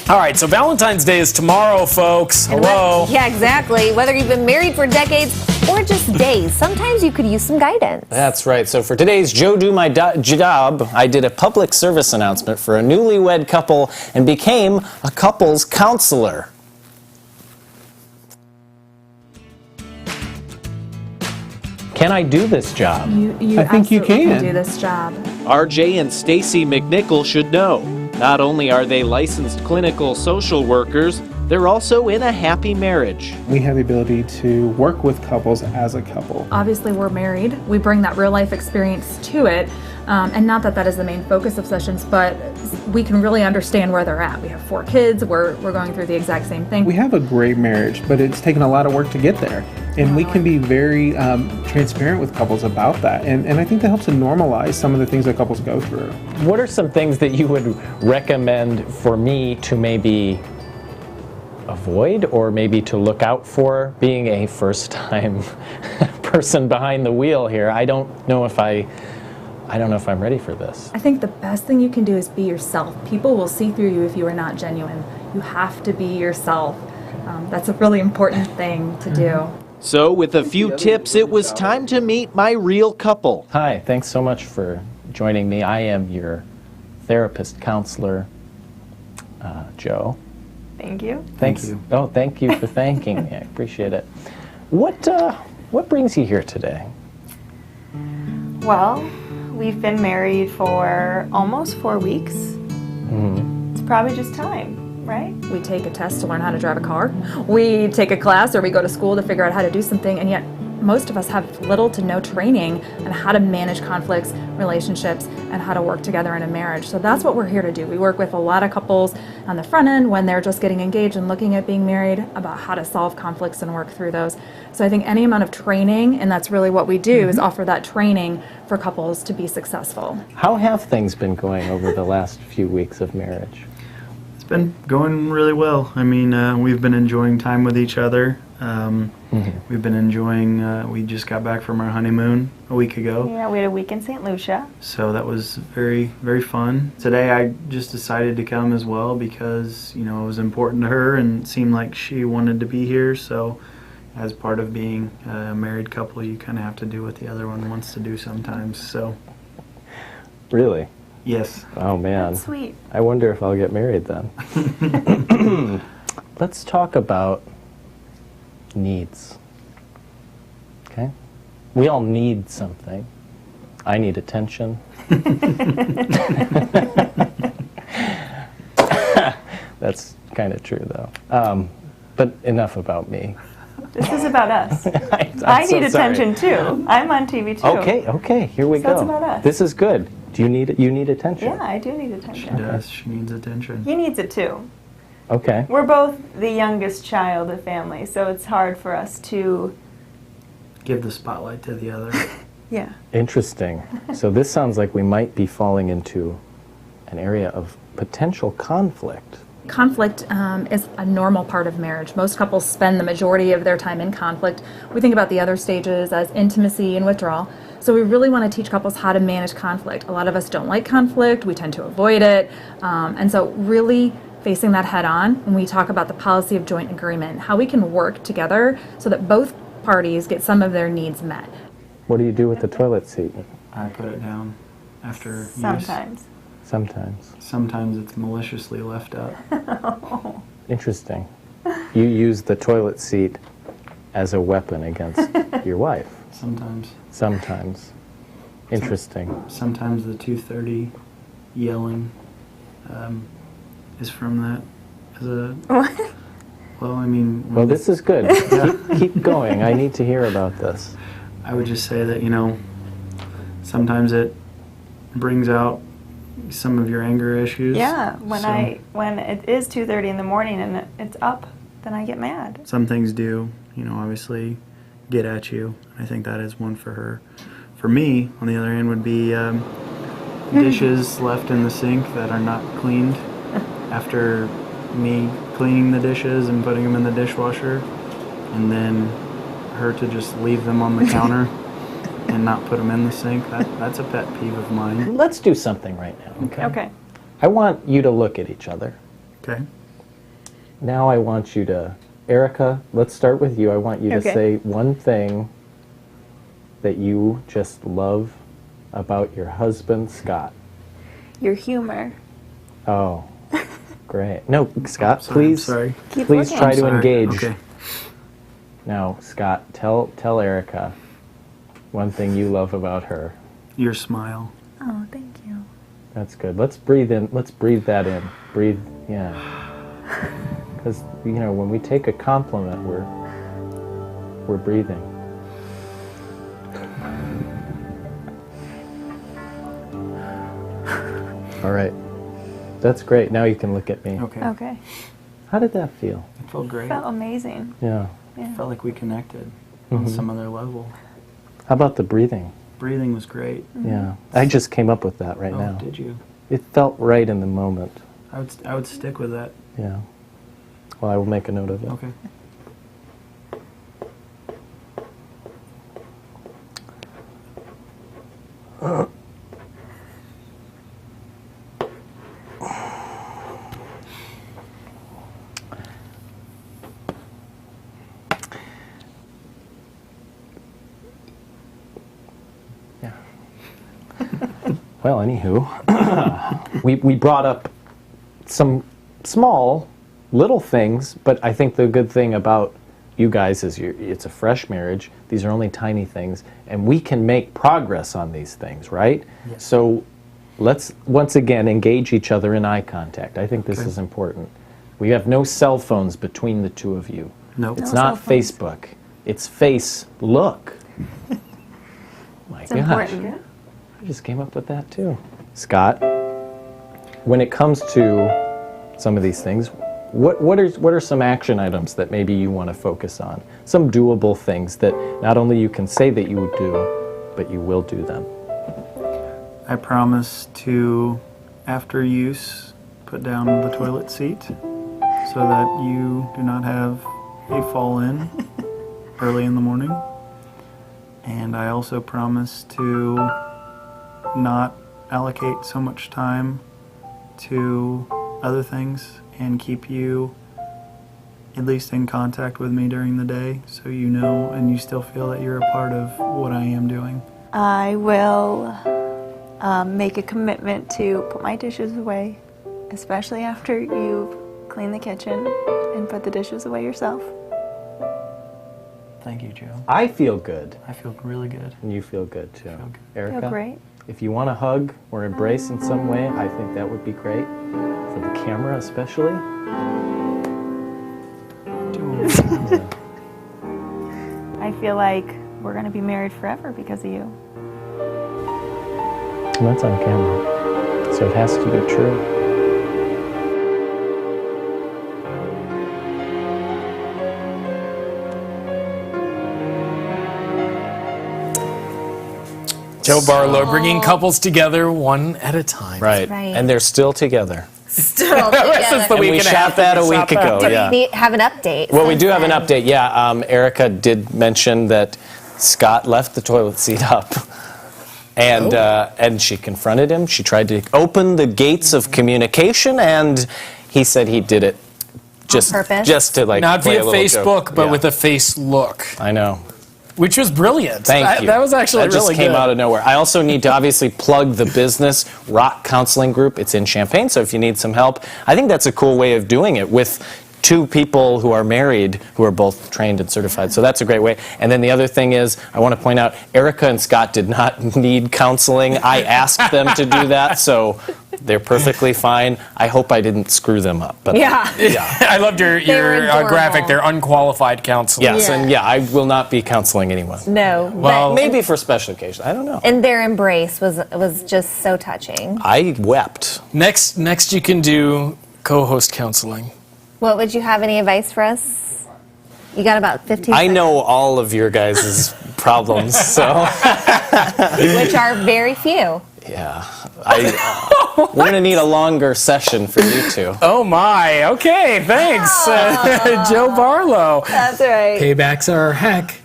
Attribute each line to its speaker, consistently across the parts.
Speaker 1: All right, so Valentine's Day is tomorrow, folks. Hello.
Speaker 2: Yeah, exactly. Whether you've been married for decades or just days, sometimes you could use some guidance.
Speaker 3: That's right. So for today's Joe Do My Job, I did a public service announcement for a newlywed couple and became a couples counselor. Can I do this job?
Speaker 4: I think you can do this job.
Speaker 5: RJ and Stacy McNichol should know. Not only are they licensed clinical social workers, they're also in a happy marriage.
Speaker 4: We have the ability to work with couples as a couple.
Speaker 6: Obviously, we're married. We bring that real life experience to it. And not that that is the main focus of sessions, but we can really understand where they're at. We have 4 kids. We're going through the exact same thing.
Speaker 4: We have a great marriage, but it's taken a lot of work to get there. And we can be very transparent with couples about that. And I think that helps to normalize some of the things that couples go through.
Speaker 3: What are some things that you would recommend for me to maybe avoid or maybe to look out for, being a first-time person behind the wheel here? I don't know if I'm ready for this.
Speaker 6: I think the best thing you can do is be yourself. People will see through you if you are not genuine. You have to be yourself. That's a really important thing to do.
Speaker 5: So with a few tips, it was time to meet my real couple.
Speaker 3: Hi, thanks so much for joining me. I am your therapist counselor, Joe.
Speaker 2: Thank you.
Speaker 3: Thanks.
Speaker 4: Thank you.
Speaker 3: Oh, thank you for thanking me. I appreciate it. What brings you here today?
Speaker 7: Well, we've been married for almost 4 weeks. It's probably just time, right?
Speaker 6: We take a test to learn how to drive a car. We take a class or we go to school to figure out how to do something, and yet most of us have little to no training on how to manage conflicts, relationships, and how to work together in a marriage. So that's what we're here to do. We work with a lot of couples on the front end when they're just getting engaged and looking at being married, about how to solve conflicts and work through those. So I think any amount of training, and that's really what we do, is offer that training for couples to be successful.
Speaker 3: How have things been going over the last few weeks of marriage?
Speaker 8: It's been going really well. I mean, we've been enjoying time with each other. We've been enjoying, we just got back from our honeymoon a week ago.
Speaker 7: Yeah, we had a week in St. Lucia.
Speaker 8: So that was very, very fun. Today I just decided to come as well because, you know, it was important to her and it seemed like she wanted to be here. So as part of being a married couple, you kind of have to do what the other one wants to do sometimes. So.
Speaker 3: Really?
Speaker 8: Yes.
Speaker 3: Oh man.
Speaker 7: That's sweet.
Speaker 3: I wonder if I'll get married then. Let's talk about needs. Okay? We all need something. I need attention. That's kind of true though. But enough about me.
Speaker 7: This is about us.
Speaker 3: I
Speaker 7: need attention too. I'm on TV too.
Speaker 3: Okay, here we
Speaker 7: So
Speaker 3: go.
Speaker 7: it's about us.
Speaker 3: This is good. Do you need attention?
Speaker 7: Yeah, I do need
Speaker 8: She
Speaker 7: attention.
Speaker 8: does. She needs attention.
Speaker 7: He needs it too.
Speaker 3: Okay.
Speaker 7: We're both the youngest child of the family, so it's hard for us to...
Speaker 8: Give the spotlight to the other.
Speaker 7: Yeah.
Speaker 3: Interesting. So this sounds like we might be falling into an area of potential conflict.
Speaker 6: Conflict is a normal part of marriage. Most couples spend the majority of their time in conflict. We think about the other stages as intimacy and withdrawal. So we really want to teach couples how to manage conflict. A lot of us don't like conflict. We tend to avoid it. And so really facing that head on when we talk about the policy of joint agreement, how we can work together so that both parties get some of their needs met.
Speaker 3: What do you do with the toilet seat?
Speaker 8: I put it down after use.
Speaker 7: Sometimes.
Speaker 3: Sometimes.
Speaker 8: Sometimes it's maliciously left up.
Speaker 3: Interesting. You use the toilet seat as a weapon against your wife.
Speaker 8: Sometimes.
Speaker 3: Sometimes. Interesting.
Speaker 8: Sometimes the 2:30 yelling is from that. As a,
Speaker 7: What?
Speaker 8: well, I mean...
Speaker 3: Well, this is good. Keep going. I need to hear about this.
Speaker 8: I would just say that, you know, sometimes it brings out some of your anger issues.
Speaker 7: Yeah, when
Speaker 8: So
Speaker 7: when it is 2:30 in the morning and it's up, then I get mad.
Speaker 8: some things do, you know, obviously get at you. I think that is one for her. For me, on the other hand, would be dishes left in the sink that are not cleaned after me cleaning the dishes and putting them in the dishwasher, and then her to just leave them on the counter and not put them in the sink. That's a pet peeve of mine.
Speaker 3: Let's do something right now, okay?
Speaker 7: Okay.
Speaker 3: I want you to look at each other.
Speaker 8: Okay.
Speaker 3: Now I want you to, Erica, let's start with you. I want you to
Speaker 7: Okay.
Speaker 3: say one thing that you just love about your husband, Scott.
Speaker 7: Your humor.
Speaker 3: Oh, great. No, Scott,
Speaker 8: Sorry,
Speaker 3: please,
Speaker 8: sorry.
Speaker 7: Keep
Speaker 3: please
Speaker 7: looking.
Speaker 3: try to
Speaker 8: Sorry.
Speaker 3: engage.
Speaker 8: Okay.
Speaker 3: Now, Scott, tell Erica one thing you love about her.
Speaker 8: Your smile.
Speaker 7: Oh, thank you.
Speaker 3: That's good. Let's breathe in. Let's breathe that in. Breathe, yeah. Because when we take a compliment, we're breathing. All right. That's great. Now you can look at me.
Speaker 8: Okay.
Speaker 7: Okay.
Speaker 3: How did that feel?
Speaker 8: It felt great.
Speaker 7: Felt amazing.
Speaker 3: Yeah.
Speaker 8: Felt like we connected on some other level.
Speaker 3: How about the breathing?
Speaker 8: Breathing was great.
Speaker 3: Yeah. I just came up with that right
Speaker 8: Oh,
Speaker 3: now.
Speaker 8: did you?
Speaker 3: It felt right in the moment.
Speaker 8: I would stick with that.
Speaker 3: Yeah. Well, I will make a note of it.
Speaker 8: Okay.
Speaker 3: Yeah. Well, anywho, we brought up some small, little things, but I think the good thing about you guys is it's a fresh marriage. These are only tiny things, and we can make progress on these things, right?
Speaker 8: Yes.
Speaker 3: So let's once again engage each other in eye contact. I think this
Speaker 8: Okay.
Speaker 3: is important. We have no cell phones between the two of you.
Speaker 8: Nope.
Speaker 3: It's
Speaker 7: No
Speaker 3: not
Speaker 7: cell phones.
Speaker 3: Facebook. It's face look. My
Speaker 7: It's
Speaker 3: gosh.
Speaker 7: important.
Speaker 3: I just came up with that too. Scott, when it comes to some of these things, what are some action items that maybe you want to focus on? Some doable things that not only you can say that you would do, but you will do them.
Speaker 8: I promise to, after use, put down the toilet seat so that you do not have a fall in early in the morning. And I also promise to not allocate so much time to other things and keep you at least in contact with me during the day so you know and you still feel that you're a part of what I am doing.
Speaker 7: I will make a commitment to put my dishes away, especially after you've cleaned the kitchen and put the dishes away yourself.
Speaker 8: Thank you, Joe.
Speaker 3: I feel good,
Speaker 8: I feel really good.
Speaker 3: and you feel good too.
Speaker 8: Feel good.
Speaker 3: Erica,
Speaker 7: Feel great.
Speaker 3: if you want to hug or embrace in some way, I think that would be great. For the camera especially.
Speaker 7: I feel like we're going to be married forever because of you.
Speaker 3: And that's on camera, so it has to be true.
Speaker 1: Joe Barlow bringing couples together one at a time.
Speaker 3: Right.
Speaker 2: Right.
Speaker 3: And they're still together.
Speaker 2: Still
Speaker 1: Since the
Speaker 3: And
Speaker 1: week
Speaker 3: we
Speaker 1: and a
Speaker 3: shot
Speaker 1: half
Speaker 3: that a
Speaker 1: we
Speaker 3: week
Speaker 1: shot that.
Speaker 3: ago, yeah.
Speaker 2: We have an update.
Speaker 3: Well, we
Speaker 2: since
Speaker 3: do have an
Speaker 2: then.
Speaker 3: update, yeah. Erica did mention that Scott left the toilet seat up. And she confronted him. She tried to open the gates of communication, and he said he did it just
Speaker 2: purpose?
Speaker 3: just to like
Speaker 1: Not
Speaker 3: play
Speaker 1: via
Speaker 3: a little
Speaker 1: Facebook,
Speaker 3: joke.
Speaker 1: but
Speaker 3: Yeah.
Speaker 1: with a face look,
Speaker 3: I know.
Speaker 1: which was brilliant.
Speaker 3: Thank you.
Speaker 1: That was actually
Speaker 3: that just
Speaker 1: really
Speaker 3: came
Speaker 1: good.
Speaker 3: out of nowhere. I also need to obviously plug the business Rock Counseling Group. It's in Champaign, so if you need some help, I think that's a cool way of doing it with two people who are married who are both trained and certified. So that's a great way. And then the other thing is, I want to point out, Erica and Scott did not need counseling. I asked them to do that, so they're perfectly fine. I hope I didn't screw them up. But
Speaker 2: Yeah.
Speaker 1: I loved your
Speaker 2: adorable.
Speaker 1: graphic. They're unqualified counselors.
Speaker 3: yes,
Speaker 2: Yeah.
Speaker 3: and yeah, I will not be counseling anyone.
Speaker 2: No.
Speaker 1: Well,
Speaker 2: but,
Speaker 3: Maybe for special occasions. I don't know.
Speaker 2: and their embrace was just so touching.
Speaker 3: I wept.
Speaker 1: Next you can do co-host counseling.
Speaker 2: What would you have any advice for us? You got about 15
Speaker 3: I
Speaker 2: seconds,
Speaker 3: know all of your guys' problems, so
Speaker 2: which are very few.
Speaker 3: yeah. We're going to need a longer session for you two.
Speaker 1: Oh my. Okay, thanks. Joe Barlow.
Speaker 2: That's right.
Speaker 1: Paybacks are heck.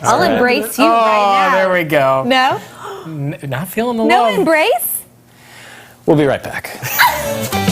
Speaker 2: I'll embrace you
Speaker 1: Oh,
Speaker 2: right now.
Speaker 1: there we go.
Speaker 2: No?
Speaker 1: Not feeling the
Speaker 2: No
Speaker 1: love.
Speaker 2: embrace?
Speaker 3: We'll be right back.